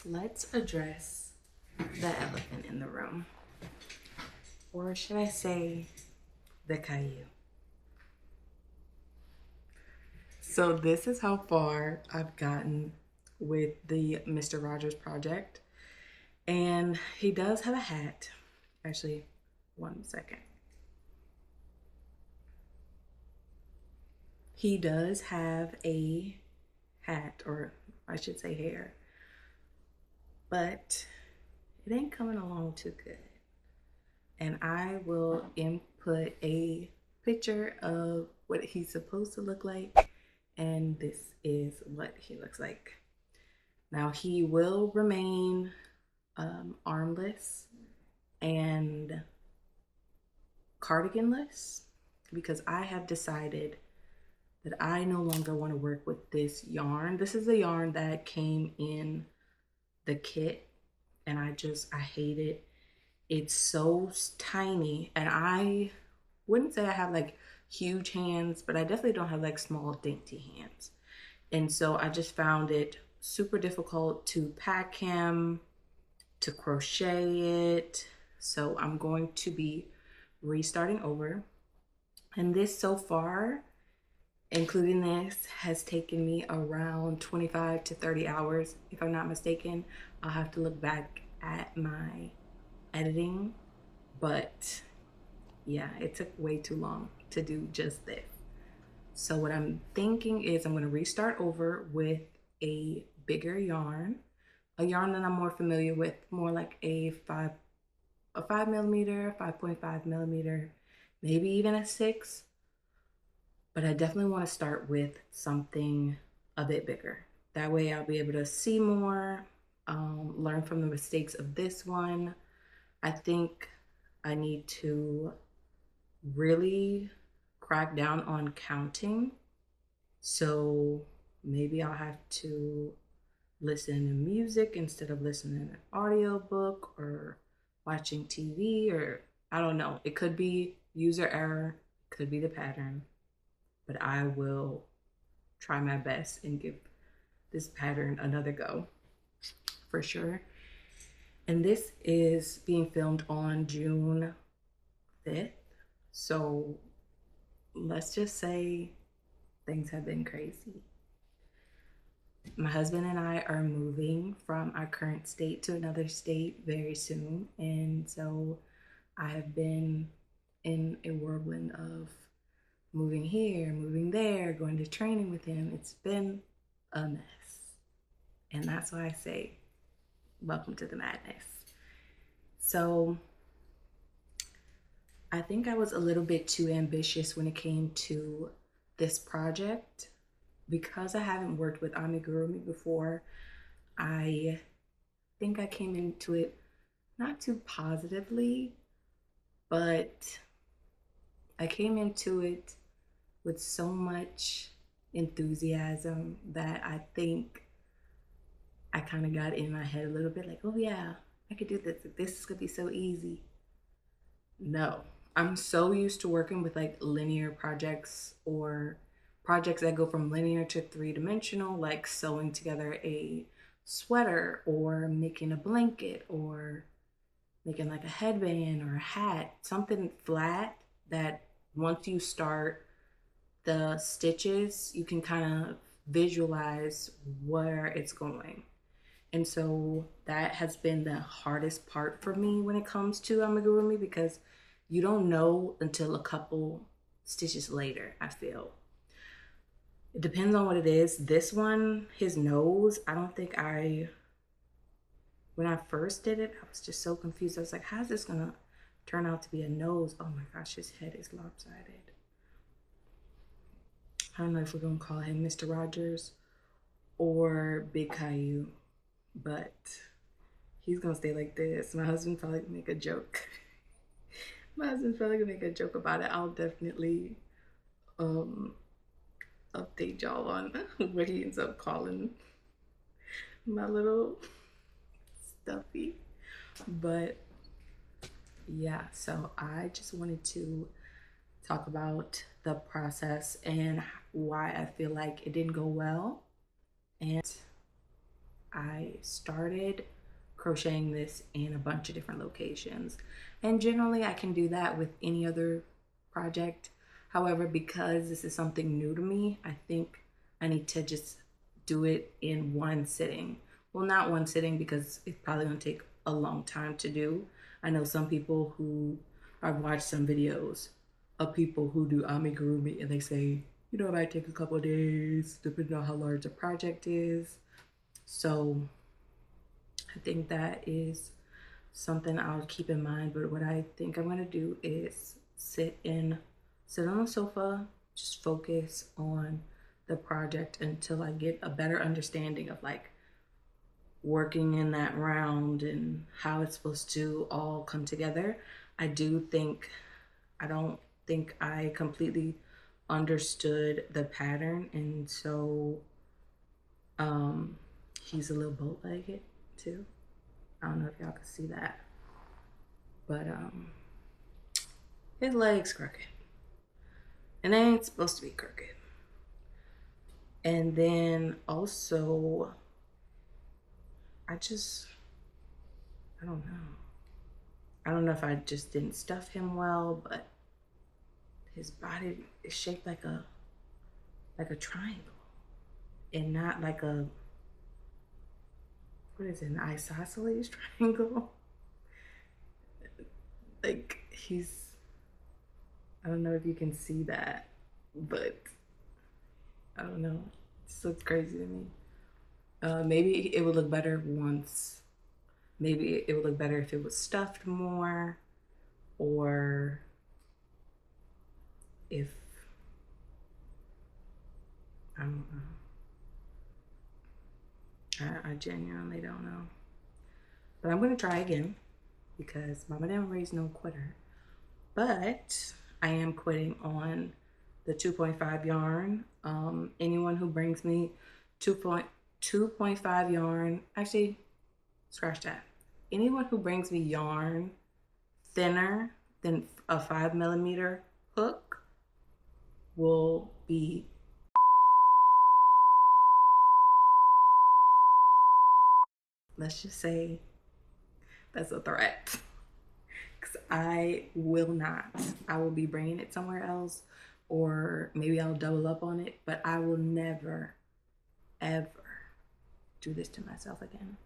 let's address the elephant in the room. Or should I say the Caillou? So this is how far I've gotten with the Mr. Rogers project. And he does have a hat. Actually, one second. He does have a hat, or I should say hair, but it ain't coming along too good. And I will input a picture of what he's supposed to look like, and this is what he looks like. Now he will remain armless and cardiganless because I have decided that I no longer want to work with this yarn. This is the yarn that came in the kit, and I hate it. It's so tiny, and I wouldn't say I have like huge hands, but I definitely don't have like small dainty hands. And so I just found it super difficult to pack him, to crochet it. So I'm going to be restarting over. And this so far, including this, has taken me around 25 to 30 hours, if I'm not mistaken. I'll have to look back at my editing, but yeah, it took way too long to do just this. So what I'm thinking is I'm going to restart over with a bigger yarn, a yarn that I'm more familiar with, more like a 5 millimeter, 5.5 millimeter, maybe even a 6. But I definitely want to start with something a bit bigger. That way I'll be able to see more, learn from the mistakes of this one. I think I need to really crack down on counting. So maybe I'll have to listen to music instead of listening to an audiobook or watching TV, or I don't know. It could be user error, could be the pattern, but I will try my best and give this pattern another go for sure. And this is being filmed on June 5th. So let's just say things have been crazy. My husband and I are moving from our current state to another state very soon. And so I have been in a whirlwind of moving here, moving there, going to training with him. It's been a mess. And that's why I say, welcome to the madness. So I think I was a little bit too ambitious when it came to this project. Because I haven't worked with amigurumi before, I think I came into it not too positively, but I came into it with so much enthusiasm that I think I kind of got in my head a little bit like, oh yeah, I could do this. This is gonna be so easy. No, I'm so used to working with like linear projects or projects that go from linear to three-dimensional, like sewing together a sweater or making a blanket or making like a headband or a hat, something flat that once you start the stitches, you can kind of visualize where it's going. And so that has been the hardest part for me when it comes to amigurumi, because you don't know until a couple stitches later, I feel. It depends on what it is. This one, his nose, I don't think when I first did it, I was just so confused. I was like, how's this gonna turn out to be a nose? Oh my gosh, his head is lopsided. I don't know if we're gonna call him Mr. Rogers or Big Caillou, but he's gonna stay like this. My husband probably gonna make a joke. My husband's probably gonna make a joke about it. I'll definitely update y'all on what he ends up calling my little stuffy. But yeah, so I just wanted to talk about the process and why I feel like it didn't go well. And I started crocheting this in a bunch of different locations. And generally I can do that with any other project. However, because this is something new to me, I think I need to just do it in one sitting. Well, not one sitting because it's probably gonna take a long time to do. I know some people who, I've watched some videos of people who do amigurumi and they say, you know, it might take a couple of days depending on how large the project is. So I think that is something I'll keep in mind. But what I think I'm gonna do is sit on the sofa, just focus on the project until I get a better understanding of like working in that round and how it's supposed to all come together. I don't think I completely understood the pattern, and so he's a little bow-legged too. I don't know if y'all can see that, but his leg's crooked, and they ain't supposed to be crooked. And then also, I don't know. I don't know if I just didn't stuff him well, but his body is shaped like a triangle, and not like a, what is it, an isosceles triangle? Like I don't know if you can see that, but I don't know. It just looks crazy to me. Maybe it would look better maybe it would look better if it was stuffed more, or if, I don't know. I genuinely don't know. But I'm gonna try again because Mama didn't raise no quitter. But I am quitting on the 2.5 yarn. Anyone who brings me 2.5 yarn, actually, scratch that. Anyone who brings me yarn thinner than a 5mm hook will be, let's just say that's a threat. Because I will not. I will be bringing it somewhere else, or maybe I'll double up on it, but I will never, ever do this to myself again.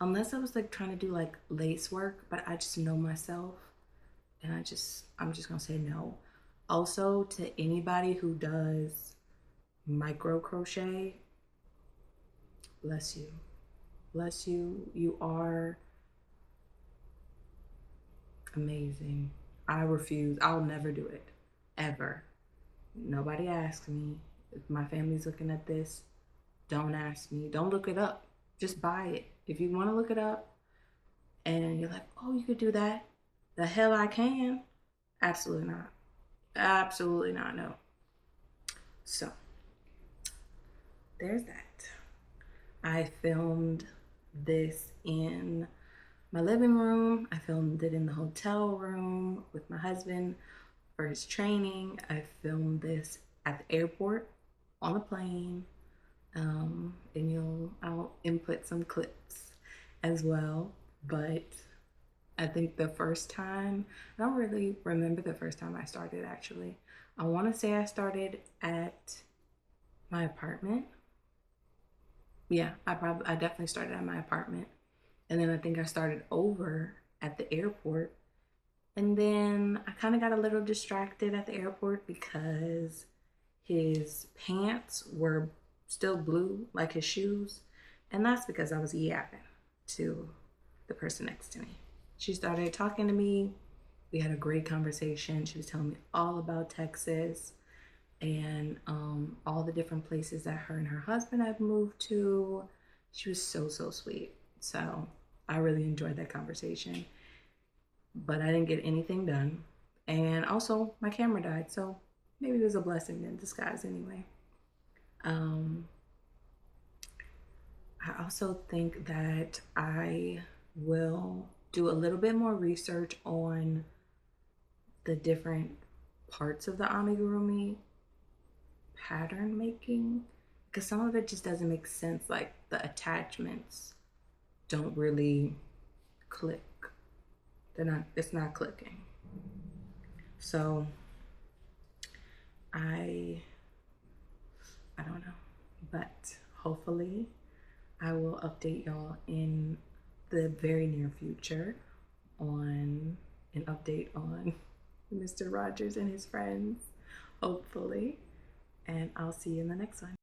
Unless I was like trying to do like lace work, but I just know myself, and I'm just gonna say no. Also, to anybody who does micro crochet, bless you. Bless you. You are amazing. I refuse. I'll never do it. Ever. Nobody asked me. If my family's looking at this, don't ask me. Don't look it up. Just buy it. If you want to look it up and you're like, oh, you could do that, the hell I can. Absolutely not. Absolutely not. No. So there's that. I filmed this in my living room. I filmed it in the hotel room with my husband for his training. I filmed this at the airport on the plane. And I'll input some clips as well. But I think the first time, I don't really remember the first time I started actually. I want to say I started at my apartment. Yeah, I definitely started at my apartment. And then I think I started over at the airport. And then I kind of got a little distracted at the airport because his pants were still blue, like his shoes. And that's because I was yapping to the person next to me. She started talking to me. We had a great conversation. She was telling me all about Texas and all the different places that her and her husband had moved to. She was so, so sweet. So I really enjoyed that conversation. But I didn't get anything done. And also my camera died. So maybe it was a blessing in disguise anyway. I also think that I will do a little bit more research on the different parts of the amigurumi pattern making, because some of it just doesn't make sense. Like the attachments don't really click. It's not clicking. So I don't know, but hopefully I will update y'all in the very near future on an update on Mr. Rogers and his friends, hopefully. And I'll see you in the next one.